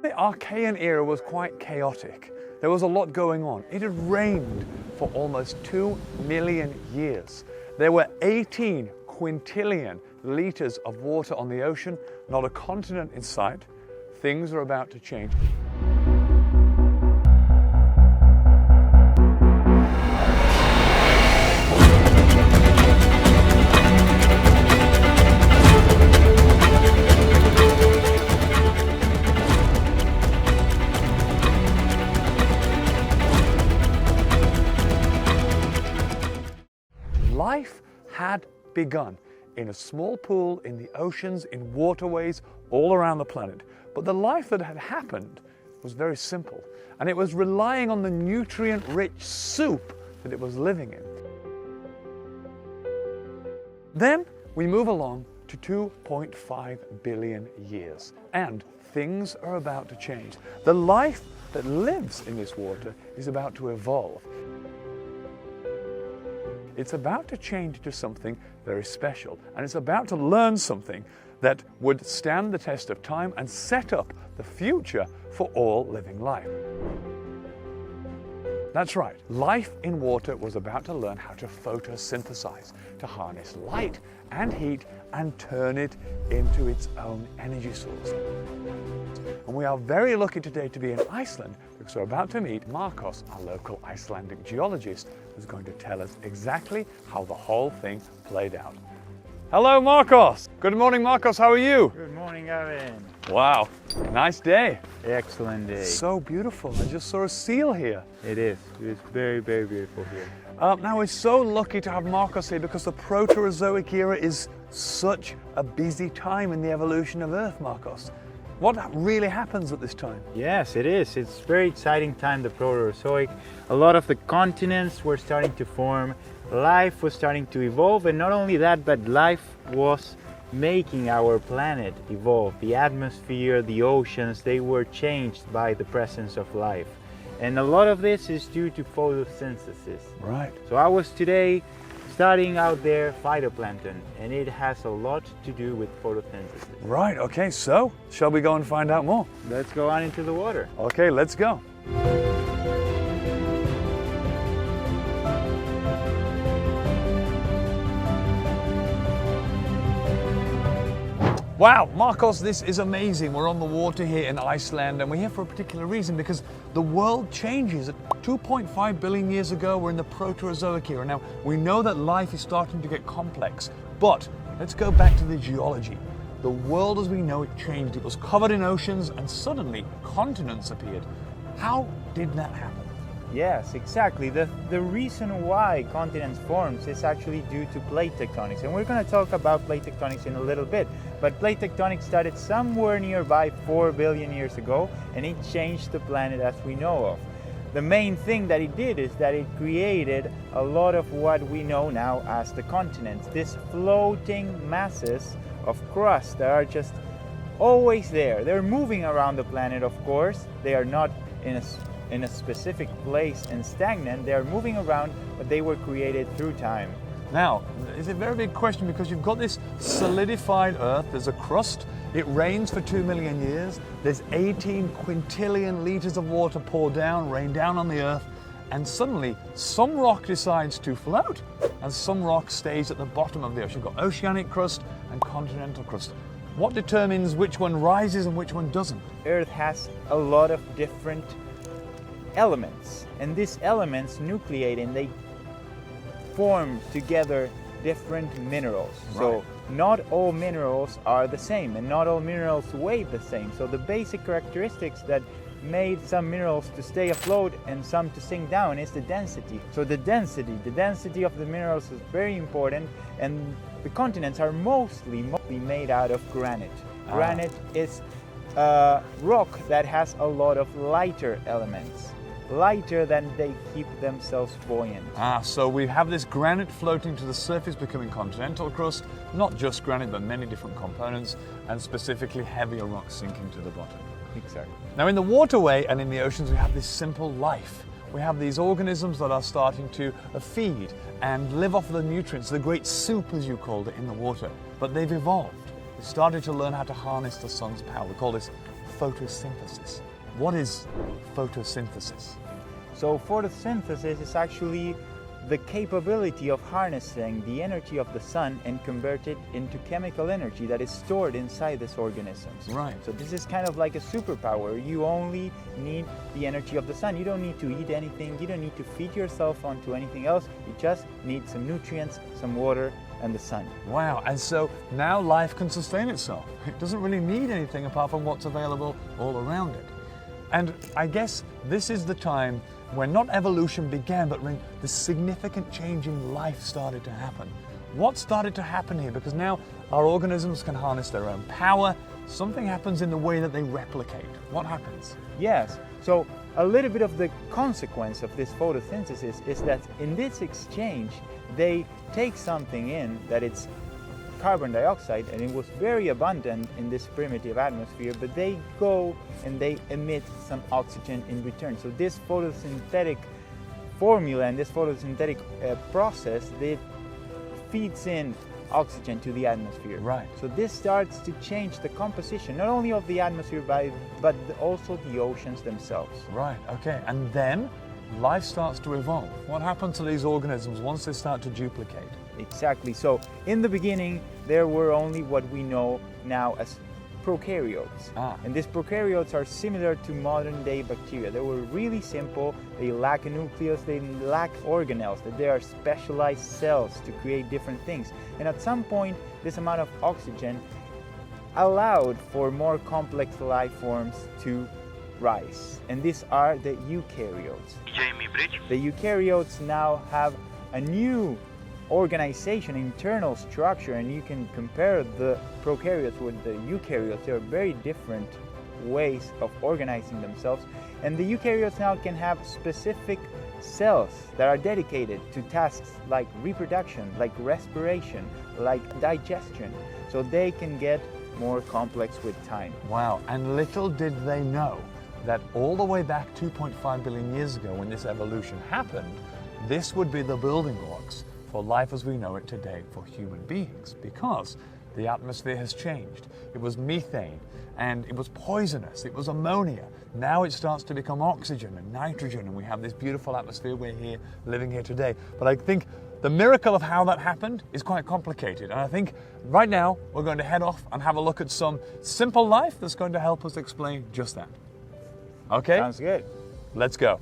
The Archean era was quite chaotic. There was a lot going on. It had rained for almost 2 million years. There were 18 quintillion liters of water on the ocean, not a continent in sight. Things are about to change. Life had begun in a small pool, in the oceans, in waterways, all around the planet. But the life that had happened was very simple, and it was relying on the nutrient-rich soup that it was living in. Then we move along to 2.5 billion years, and things are about to change. The life that lives in this water is about to evolve. It's about to change to something very special, and it's about to learn something that would stand the test of time and set up the future for all living life. That's right, life in water was about to learn how to photosynthesize, to harness light and heat and turn it into its own energy source. And we are very lucky today to be in Iceland because we're about to meet Marcos, our local Icelandic geologist, who's going to tell us exactly how the whole thing played out. Hello, Marcos! Good morning, Marcos. How are you? Good morning, Gavin. Wow, nice day. Excellent day. So beautiful. I just saw a seal here. It is. It is very, very beautiful here. Now, we're so lucky to have Marcos here because the Proterozoic era is such a busy time in the evolution of Earth, Marcos. What really happens at this time? Yes, it is. It's a very exciting time, the Proterozoic. A lot of the continents were starting to form. Life was starting to evolve, and not only that, but life was making our planet evolve. The atmosphere, the oceans, they were changed by the presence of life. And a lot of this is due to photosynthesis. Right. So I was today studying out there phytoplankton, and it has a lot to do with photosynthesis. Right, okay, so shall we go and find out more? Let's go on into the water. Okay, let's go. Wow, Marcos, this is amazing. We're on the water here in Iceland, and we're here for a particular reason because the world changes. 2.5 billion years ago, we're in the Proterozoic era. Now, we know that life is starting to get complex, but let's go back to the geology. The world as we know it changed. It was covered in oceans, and suddenly continents appeared. How did that happen? Yes, exactly. The reason why continents forms is actually due to plate tectonics, and we're going to talk about plate tectonics in a little bit. But plate tectonics started somewhere nearby 4 billion years ago, and it changed the planet as we know of. The main thing that it did is that it created a lot of what we know now as the continents, these floating masses of crust that are just always there. They're moving around the planet, of course. They are not in a specific place and stagnant. They are moving around, but they were created through time. Now, it's a very big question because you've got this solidified Earth, there's a crust, it rains for 2 million years, there's 18 quintillion liters of water pour down, rain down on the Earth, and suddenly some rock decides to float and some rock stays at the bottom of the ocean. You've got oceanic crust and continental crust. What determines which one rises and which one doesn't? Earth has a lot of different elements, and these elements nucleate and they form together different minerals. Right. So not all minerals are the same, and not all minerals weigh the same. So the basic characteristics that made some minerals to stay afloat and some to sink down is the density. So the density of the minerals is very important, and the continents are mostly made out of granite. Granite is a rock that has a lot of lighter elements. Lighter than they keep themselves buoyant. So we have this granite floating to the surface, becoming continental crust, not just granite, but many different components, and specifically heavier rocks sinking to the bottom. Exactly. Now in the waterway and in the oceans, we have this simple life. We have these organisms that are starting to feed and live off the nutrients, the great soup, as you called it, in the water. But they've evolved. They started to learn how to harness the sun's power. We call this photosynthesis. What is photosynthesis? So photosynthesis is actually the capability of harnessing the energy of the sun and convert it into chemical energy that is stored inside these organisms. Right. So this is kind of like a superpower. You only need the energy of the sun. You don't need to eat anything. You don't need to feed yourself onto anything else. You just need some nutrients, some water, and the sun. Wow, and so now life can sustain itself. It doesn't really need anything apart from what's available all around it. And I guess this is the time when not evolution began, but when the significant change in life started to happen. What started to happen here? Because now our organisms can harness their own power. Something happens in the way that they replicate. What happens? Yes, so a little bit of the consequence of this photosynthesis is that in this exchange, they take something in that it's carbon dioxide, and it was very abundant in this primitive atmosphere, but they go and they emit some oxygen in return. So this photosynthetic formula and this photosynthetic process, it feeds in oxygen to the atmosphere. Right. So this starts to change the composition, not only of the atmosphere, but also the oceans themselves. Right, okay. And then life starts to evolve. What happens to these organisms once they start to duplicate? Exactly. So in the beginning, there were only what we know now as prokaryotes. And these prokaryotes are similar to modern day bacteria. They were really simple. They lack a nucleus, they lack organelles, that they are specialized cells to create different things. And at some point, this amount of oxygen allowed for more complex life forms to rise. And these are the eukaryotes. The eukaryotes now have a new organization, internal structure, and you can compare the prokaryotes with the eukaryotes. They are very different ways of organizing themselves, and the eukaryotes now can have specific cells that are dedicated to tasks like reproduction, like respiration, like digestion, so they can get more complex with time. Wow, and little did they know that all the way back 2.5 billion years ago, when this evolution happened, this would be the building blocks for life as we know it today for human beings, because the atmosphere has changed. It was methane and it was poisonous, it was ammonia. Now it starts to become oxygen and nitrogen, and we have this beautiful atmosphere we're here, living here today. But I think the miracle of how that happened is quite complicated, and I think right now we're going to head off and have a look at some simple life that's going to help us explain just that. Okay? Sounds good. Let's go.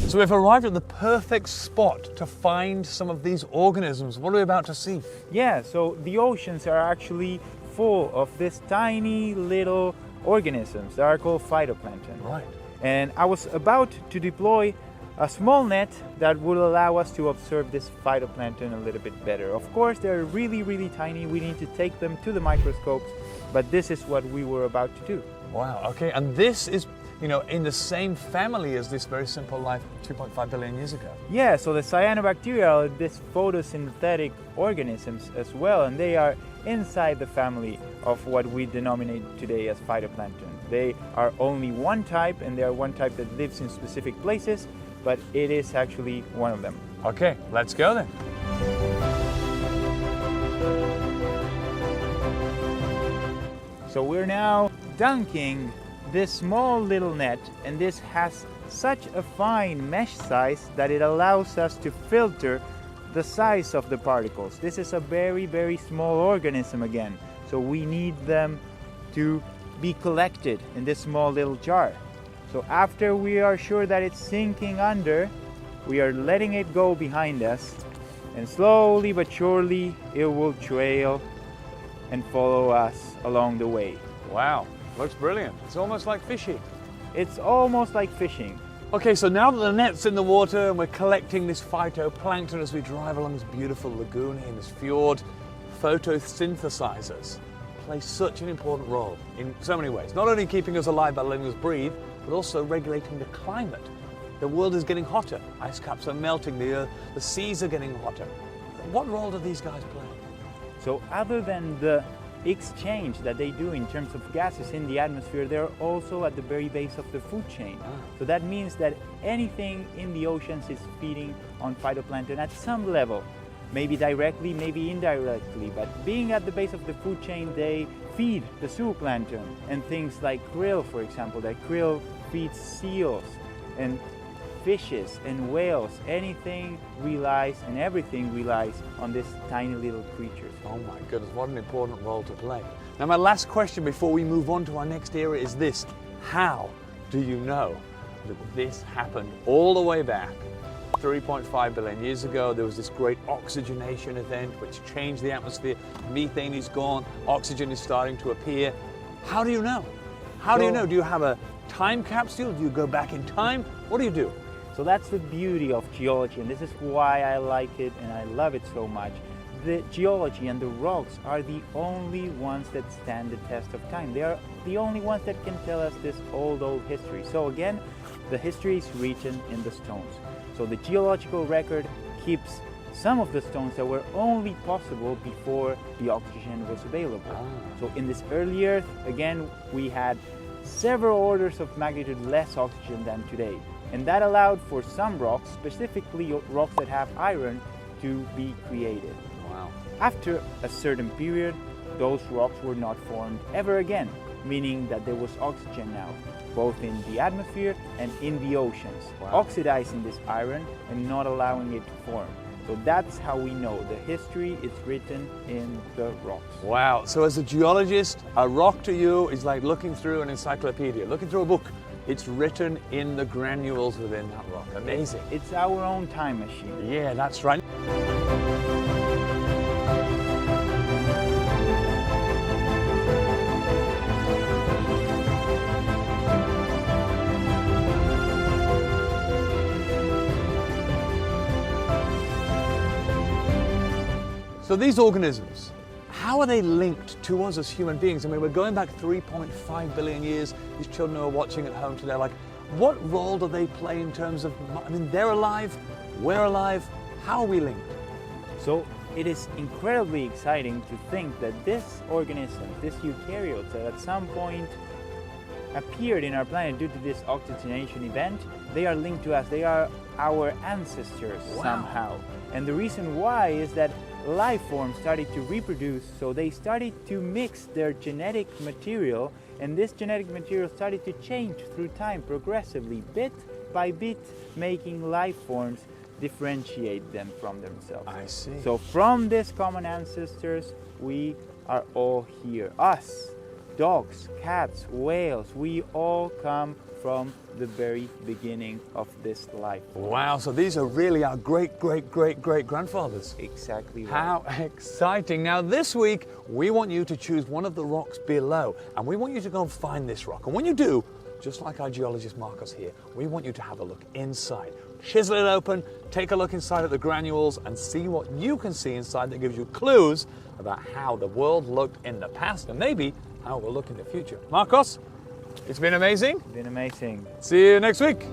So we've arrived at the perfect spot to find some of these organisms. What are we about to see? Yeah, so the oceans are actually full of these tiny little organisms that are called phytoplankton. Right. And I was about to deploy a small net that will allow us to observe this phytoplankton a little bit better. Of course, they're really, really tiny. We need to take them to the microscopes, but this is what we were about to do. Wow, okay, and this is, in the same family as this very simple life 2.5 billion years ago. Yeah, so the cyanobacteria are these photosynthetic organisms as well, and they are inside the family of what we denominate today as phytoplankton. They are only one type, and they are one type that lives in specific places, but it is actually one of them. Okay, let's go then. So we're now dunking this small little net, and this has such a fine mesh size that it allows us to filter the size of the particles. This is a very, very small organism again, so we need them to be collected in this small little jar. So after we are sure that it's sinking under, we are letting it go behind us, and slowly but surely it will trail and follow us along the way. Wow, looks brilliant. It's almost like fishing. It's almost like fishing. Okay, so now that the net's in the water and we're collecting this phytoplankton as we drive along this beautiful lagoon here in this fjord, photosynthesizers play such an important role in so many ways. Not only keeping us alive by letting us breathe, but also regulating the climate. The world is getting hotter. Ice caps are melting, the seas are getting hotter. What role do these guys play? So other than the exchange that they do in terms of gases in the atmosphere, they're also at the very base of the food chain. So that means that anything in the oceans is feeding on phytoplankton at some level, maybe directly, maybe indirectly, but being at the base of the food chain, they feed the zooplankton and things like krill, for example. That krill feeds seals and fishes and whales. Anything relies and everything relies on these tiny little creatures. Oh my goodness, what an important role to play. Now my last question before we move on to our next era is this: how do you know that this happened all the way back 3.5 billion years ago? There was this great oxygenation event which changed the atmosphere. Methane is gone, oxygen is starting to appear. How do you know? How do you know? Do you have a time capsule? Do you go back in time? What do you do? So that's the beauty of geology, and this is why I like it and I love it so much. The geology and the rocks are the only ones that stand the test of time. They are the only ones that can tell us this old history. So again, the history is written in the stones. So the geological record keeps some of the stones that were only possible before the oxygen was available. So in this early Earth, again, we had several orders of magnitude less oxygen than today. And that allowed for some rocks, specifically rocks that have iron, to be created. Wow. After a certain period, those rocks were not formed ever again, meaning that there was oxygen now, both in the atmosphere and in the oceans, oxidizing this iron and not allowing it to form. So that's how we know the history is written in the rocks. Wow, so as a geologist, a rock to you is like looking through an encyclopedia, looking through a book. It's written in the granules within that rock. Amazing. It's our own time machine. Yeah, that's right. So these organisms, how are they linked to us as human beings? I mean, we're going back 3.5 billion years. These children who are watching at home today, like, what role do they play in terms of, I mean, they're alive, we're alive, how are we linked? So it is incredibly exciting to think that this organism, this eukaryotes that at some point appeared in our planet due to this oxygenation event, they are linked to us. They are our ancestors somehow. And the reason why is that life forms started to reproduce, so they started to mix their genetic material, and this genetic material started to change through time progressively, bit by bit, making life forms differentiate them from themselves. I see. So from these common ancestors, we are all here. Us, dogs, cats, whales, we all come from the very beginning of this life. Wow, so these are really our great-great-great-great-grandfathers. Exactly right. How exciting. Now this week, we want you to choose one of the rocks below, and we want you to go and find this rock. And when you do, just like our geologist Marcos here, we want you to have a look inside. Chisel it open, take a look inside at the granules, and see what you can see inside that gives you clues about how the world looked in the past, and maybe how it will look in the future. Marcos, it's been amazing. It's been amazing. See you next week.